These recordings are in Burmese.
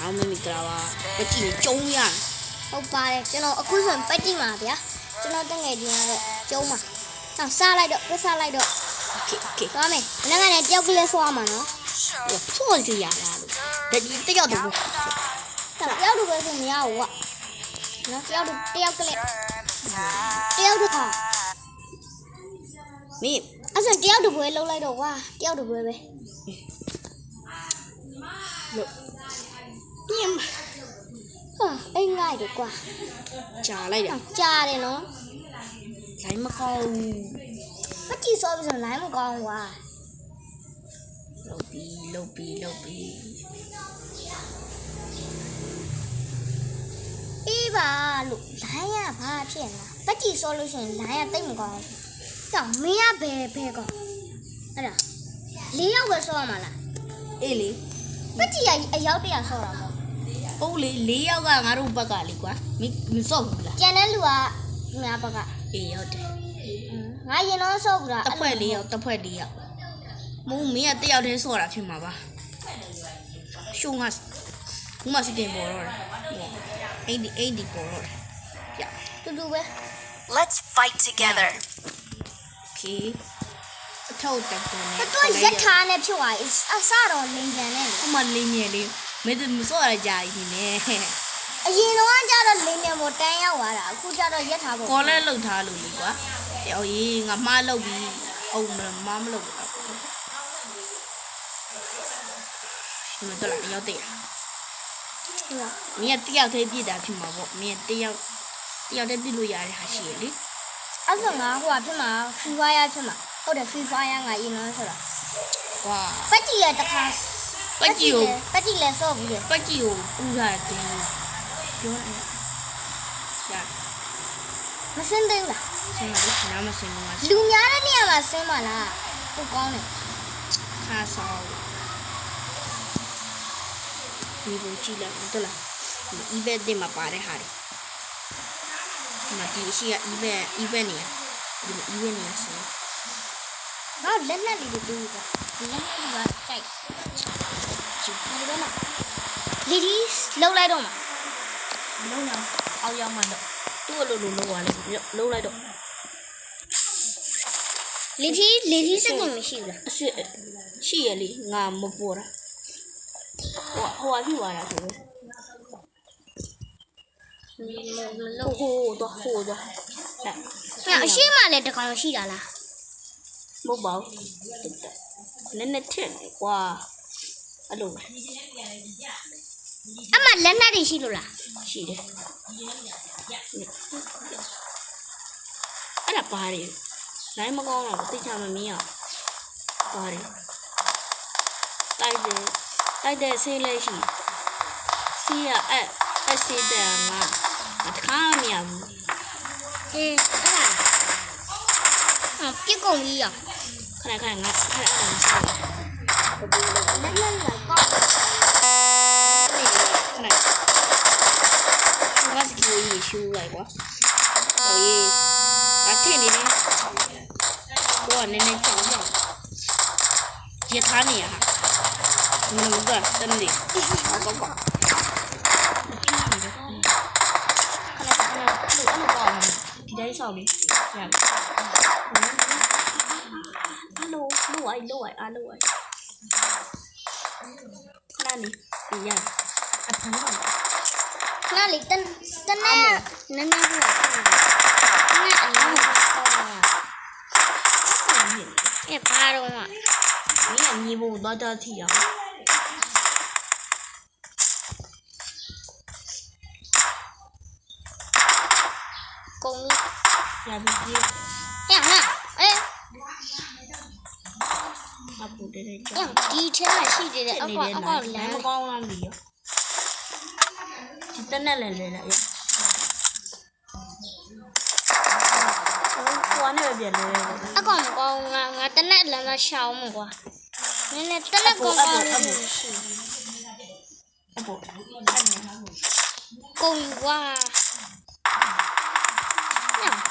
အောင်မမီကလာပါပကြည့်ကျုံးရဟုတ်ပါတယ်ကျွန်တော်အခုဆိုပတ်ကြည့်ပါဗျာကျွန်တော်တငယ်ချင်းကတော့ကျုံးပါနောက်စားလိုက်တော့စားလိုက်တော့โอเคသွားမယ်မနေ့ကလည်းတယောက်ကလေးဆွားမှာနော်ဆော့စီရလားလို့တကြီးတယောက်တော့တယောက်တူပဲဆိုမရဘူးကွာနော်တယောက်ကလေးတယောက်တူခါမင်းအဲ့ဆိုတယောက်တူပွဲလုံးလိုက်တော့ကွာတယောက်တူပွဲပဲလို့ပြင်းဟာအိမ်ငိုက်တော့ကွာကြာလိုက်တာကြာတယ်နော်လိုင်းမကောင်းမကြည့်စောပြီးဆိုလိုင်းမကောင်းကွာလုတ်ပြီးအေးပါလို့လိုင်းရဘာဖြစ်လဲမကြည့်စောလို့ရှိရင်လိုင်းရတိတ်မကောင်းဘူးကြောင်မင်းရဘယ်ကောအဲ့ဒါ၄ယောက်ပဲစောရမှာလားအေးလေမကြည့်ရအယောက်တရာစောတာပေါ့ဟုတ်လေ၄ယောက်ကငါတို့ဘက်ကလေကွာမစော့ဘူးလားကျန်တဲ့လူကငါဘက်ကအေးဟုတ်တယ်ငါရင်တော့စော့ဘူးလားတစ်ဖွဲ့၄ယောက်မုံမင်းကတယောက်တည်းစော့တာဖြစ်မှာပါရှုံးကဘူးမစစ်တင်ပေါ်တော့တယ်အိမ်ဒီပေါ်တော့တယ်ပြတူပဲ Let's fight together okay အထောက်တက်တယ်နဲ့တော့ရက်ထားနေဖြစ်သွားပြီအစတော့လင်းပြန်နေတယ်ဟိုမှာလင်းမြဲလေးမင်းတို့မစော့ရကြကြီးနေအရင်တော့ကျတော့လင်းမြန်ပေါ်တန်းရောက်သွားတာအခုကျတော့ရက်ထားပေါ်ကော်လဲလှုပ်ထားလို့လေကွာဟိုရေးငါမလှုပ်ပြီးအုံမမလှုပ်ဘူးဒီမှာတော့လာရောက်တဲ့မင်းကတယောက်တည်းပြည့်တာဖြစ်မှာပေါ့မင်းတယောက်တည်းပြည့်လို့ရတဲ့ဟာရှိရလေအဲ့ဆိုငါဟိုကဖြစ်မှာ free fire ဖြစ်မှာဟုတ်တယ် free fire ငါရင်တော့ဆိုတာဝါပတ်ကြည့်ရတခါပတ်ကြည့်လဲစော့ဘူးလေပတ်ကြည့်ကိုကူးထားတယ်ပြောရမစင်းသေးဘူးလားဆင်းပါလေနားမစင်းဘူးလူများတဲ့နေရာမှာဆင်းပါလားဟုတ်ကောင်းတယ်ခါဆောင်ဒီကိုကြည့်လိုက်တော့လားဒီ eBay တင်မှာပါတဲ့ဟာတွေဒီမှာဒီရှိက eBay နေရဒီ eBay နေရဆင်းငါလက်နဲ့လေးတွေပြီးပါလက်နဲ့ကကြိုက်ဒီတော့မှလီဒီလုံးလိုက်တော့မှာလုံးအောင်အောက်ရောက်မှတော့သူ့အလိုလိုလုံးသွားလိုက်လုံးလိုက်တော့လီဒီစက်တင်မရှိဘူးလားအစ်ရှိရလေငါမပေါ်တာဟိုပြသွားတာဆိုဟိုတော့အရှိမလည်းတကောင်ရှိတာလားမဟုတ်ပါဘူးနည်းနည်းထက်နေကွာအဲ့လိုအမလက်နဲ့တွေရှိလို့လားရှိတယ်အဲ့ဒါပါတယ်လိုင်းမကောင်းတော့သိချမမင်းရပါတယ်တိုက်တဲ့ဆေးလေးရှိစီးရအစီးတဲ့ငါတခါမရဘူးအေးအဲ့ဒါပြစ်ကုန်ကြီးရခဏငါအဲ့ဒါမရှိဘူးလက်နဲ့လာကောက်ခဏစကီးရှူလိုက်ကွာဟိုရေးအထင်နေတယ်ဘောနည်းနည်းကြောက်ရထားနေရဟာမလို့ကတန်းလေးကောကောဒီတိုင်းဆောက်လေးရအလိုလိုအိုက်ခဏလေးရအဖမ်းပါခဏလေးတန်းနည်းနည်းဟိုခဏအလားအဲ့ပါတော့မင်းကညီဖို့တော့ထီအောင်ကုန်ရပြီဟဲ့ဟာအေးအပူတဲ့ဒီထဲမှာရှိတယ်အောက်လမ်းမကောင်းလားလီရောဒီတနက်လဲရဟိုနဲ့ပဲပြန်လဲအကောင်မကောင်းငါတနက်လမ်းမှာရှောင်းမှာကွာနည်းနည်းတနက်ကောင်းလေးရှိအပူကုန်ကွာ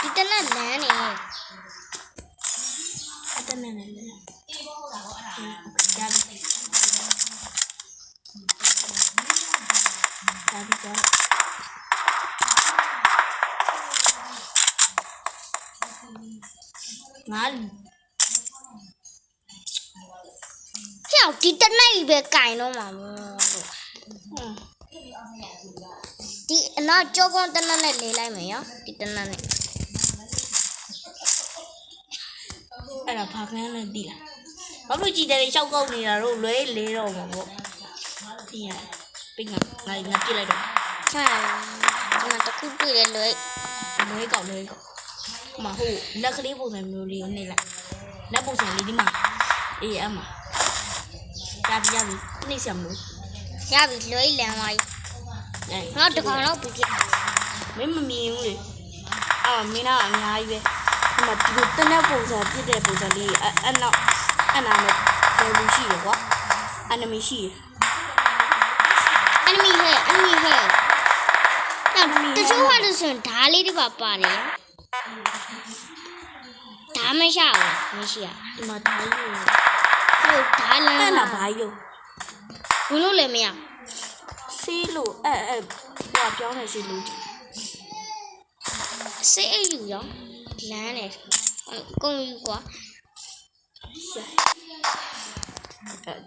ဒီတနက်လမ်းနေတနက်လဲရပြီ ဒါဒီကငါ ပြောက်ဒီတနေ့ပဲကင်တော့မှာမို့ဒီအနောက်ကြောကုန်းတနက်နဲ့လေးလိုက်မယ်ရောဒီတနက်နဲ့ အဲ့ဒါဖာခန်းနဲ့တီးလာဘာလို့ကြည်တယ်ရှောက်ကောက်နေတာတော့လွဲလေတော့မှာပေါ့ဒီရပင်ငါပြစ်လိုက်တော့ ဟာဒီမှာတခုတွေ့တယ်လွယ် လွဲကောက်မဟုတ်လက်ကလေးပုံစံမျိုးလေးကိုနှိပ်လိုက်လက်ပုံစံလေးဒီမှာအေးအမရပြီနှိပ်စရာမလို့ ရပြီလွယ်လမ်းသွားပြီ အဲ ငါတကောင်တော့ပြစ် မင်းမမြင်ဘူးလေအာမင်းကအများကြီးပဲဒီမှာဒီလိုတနက်ပုံစံပြစ်တဲ့ပုံစံလေးအဲ့နောက်အဲ့နာမှာဘယ်လိုရှိလဲကွာအနီမေရှိတယ် enemy ဟဲ့တချို့ဟာလို့ဆိုရင်ဓားလေးတွေပါပါတယ်ဓားမရှိဘူးမရှိရ ဒီမှာဒါကြီးနေ ဟုတ်ဓားလမ်း အဲ့နာဘာကြီးလို့ ဝင်လို့လည်းမရ စီးလို့ဟိုပြောင်းနေစီးလို့ စေးအယူရောလမ်းနေကုန်ယူကွာ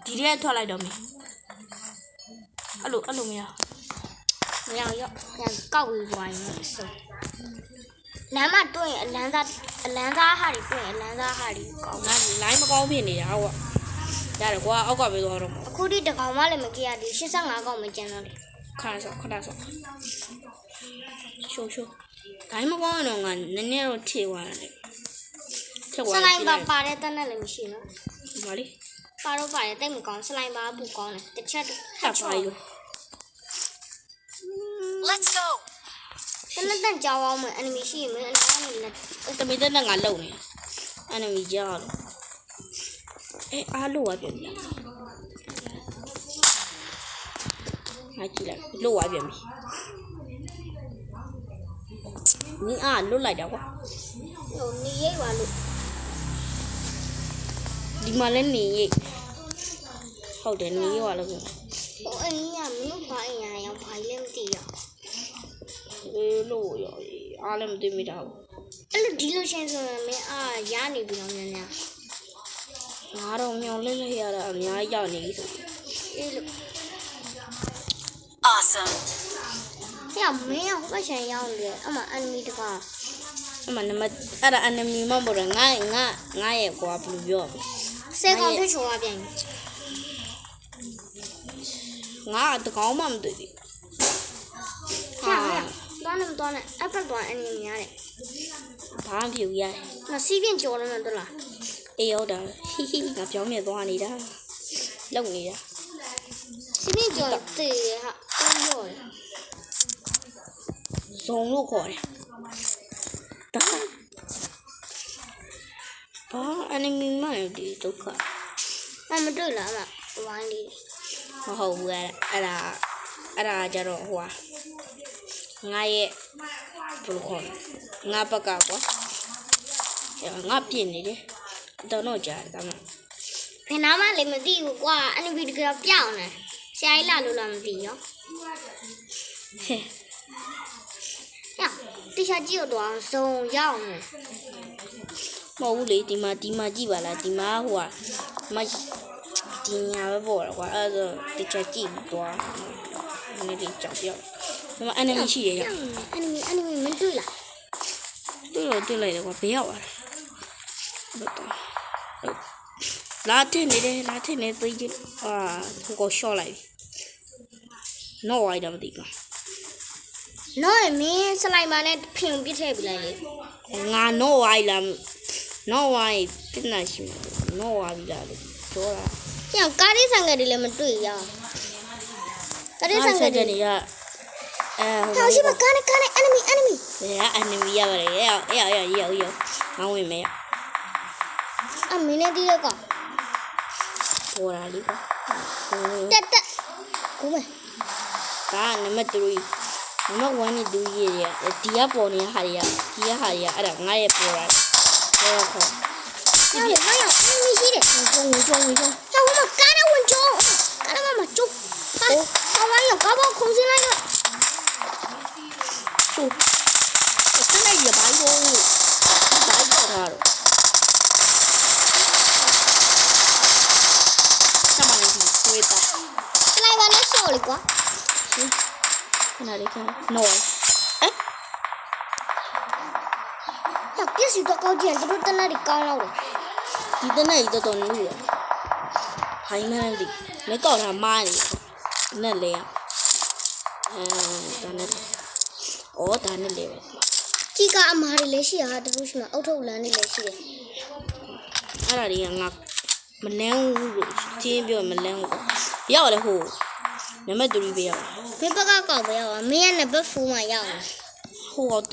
ဒီထဲထွက်လိုက်တော့မင်းအဲ့လိုမရ မရရောကောက်ပြီးသွားရင်ဆိုလမ်းမတွေ့ရင်အလန်းသားဟာတွေတွေ့ရင်အလန်းသားဟာတွေကောက် ငါလိုင်းမကောင်းဖြစ်နေတာကွာရတယ်ကွာအောက်ကပဲသွားတော့မှာ အခုဒီတကောင်မှလည်းမကြည့်ရသေး85ကောင်မကျန်တော့လေ ခဏဆော့ချိုးဒိုင်းမကောင်းတော့ငါနည်းနည်းတော့ထေသွားတယ်ထက်သွား စလိုင်းပါတဲ့တက်နဲ့လည်းမရှိနော် ဘာလဲ ပါတော့ပါတယ်တိတ်မကောင်းစလိုင်းပါပူကောင်းတယ်တစ်ချက် ထပ်ပါရော Let's go. တနက်တန်ကြောင်းအောင်မယ် enemy ရှိရင်မင်းအနားနဲ့လက် တမီတဲ့ငါလုံနေအဲ့နမီကြောက်အားလို့ဝပြန်ပြီငါကြည့်လိုက်လို့ဝပြန်ပြီနင်းအားလွတ်လိုက်တာကွာ ဟိုနေရိပ်ပါလို့ ဒီမှာလည်းနေရိပ်ဟုတ်တယ်နေရွာလို့ပြော ဟိုအင်းကမင်းဘာအင်းရအောင်ဘာလည်းမသိရ လို့ရောအားလည်းမသိမိတာဘူး အဲ့လိုဒီလိုချင်းဆိုရင်မင်းရနေပြီတော့များများ ငါတော့မြောင်လဲရတာအများကြီးရောက်နေပြီဆို အေးလို့ Awesome. ညမင်းဟိုဘက်ချန်ရောက်နေတယ်အမ enemy တကောင် အမနမအဲ့ဒါ enemy မဟုတ်ဘူးငါရဲ့ကွာဘယ်လိုပြော စေကောင်ထွက်ချောရပြန်ပြီ ငါတကောင်းမှမတွေ့ဘူး ဟာတော့နေတော့နေအဖက်တော့ enemy များတယ် ဘာမှဖြစ်ဘူးရတယ် မစီးပြင်းကြော်နေတယ်လား အေးဟုတ်တာဟီငါပြောင်းနေသွားနေတာလုံနေတာ စီးပြင်းကြော်တေးဟာတော့ရော် ဇုံလို့ခေါ်တယ်ဒါဘာ enemy မှလည်းဒီဒုက္ခ မတွေ့လားအမဝိုင်းလေး မဟုတ်ဘူးအဲ့ဒါကြတော့ဟိုငါရဲ့ဘယ်လိုခေါ်ငါဘက်ကကွာငါပြင်းနေတယ်တော့ကြားတယ်ဒါမှ ဘယ်နာမှလည်းမသိဘူးကွာ enemy တကယ်ပြောင်းနေဆရာကြီးလာလို့လားမသိရော ဟဲ့ တခြားကြည့်တော့ဇုံရောက်နေ မဟုတ်ဘူးလေဒီမှာကြည့်ပါလားဒီမှာဟိုမဒီညာပဲပေါ့ကွာအဲ့ဒါတခြားကြည့်တော့နည်းနည်းကြောက်ပြောက်ဒီမှာ enemy ရှိရရ enemy မတွေ့လား တွေ့လိုက်တယ်ကွာဘေးရောက်လာလာထင်းနေသိချင်းဟိုကိုရှော့လိုက်နော်ဝိုင်းတော့မသိဘူး နော်မင်းစလိုက်ပါနဲ့ဖင်ပြစ်ထည့်ပြလိုက်လေ ငါနော်ဝိုင်းလာနော်ဝိုင်းပြစ်နေရှိမှာနော်ဝိုင်းလာလို့ပြောတာ ညကားလေးဆိုင်ကလေးလည်းမတွေ့ရကားလေးဆိုင်ကလေး နေရဟောရှိမကားနဲ့ enemy ဘယ်က enemy ရပါလဲရောက်ငါဝင်မယ် မင်းနဲ့တီးတော့ကော ပေါ်လာလေးကွာ တက်ကိုမ ဒါနံပါတ်3နံပါတ်1နဲ့2ရေးရဒီကပေါ်နေတဲ့ဟာတွေကအဲ့ဒါငါရဲ့ပေါ်လာတယ်ခေါ် ညလေမရောက် enemy ရှိတယ်ဝင်ကြုံဟောမကားနဲ့ဝင်ကြုံကားနဲ့မကြုံဟာဝိုင်းရောကားပေါခုံစင်းလိုက်တော့ ဆိုခဏရပါဘူးဘာလို့တော့ထားတော့စမနေပြီဝေးတာ စလိုက်ပါနဲ့ဆော့လေကွာ ခဏလေးခဏနော်အဲ ။ပြည့်စုံတော့ကောင်းကြတယ်သူတို့တနက်တွေကောင်းတော့တယ် ဒီတနေ့တော်တော်နူးရဟိုင်းမှန်းဒီလက်ကောက်ထားမားနေနဲ့လေဒါနဲ့အော်ဒါနဲ့လေပဲ ။ကြီးကအမားတွေလည်းရှိရဟာသူတို့ရှိမှာအုတ်ထုတ်လန်းတွေလည်းရှိတယ် အဲ့ဒါတွေကငါမလန်းဘူးလို့ချင်းပြောမလန်းဘူးရောက်လေဟိုနံပါတ်3ပဲရောက် ။ဘယ်ဘက်ကကောက်ပဲရောမင်းကနံပါတ်4မှာရောက်နေ ဟိုတော့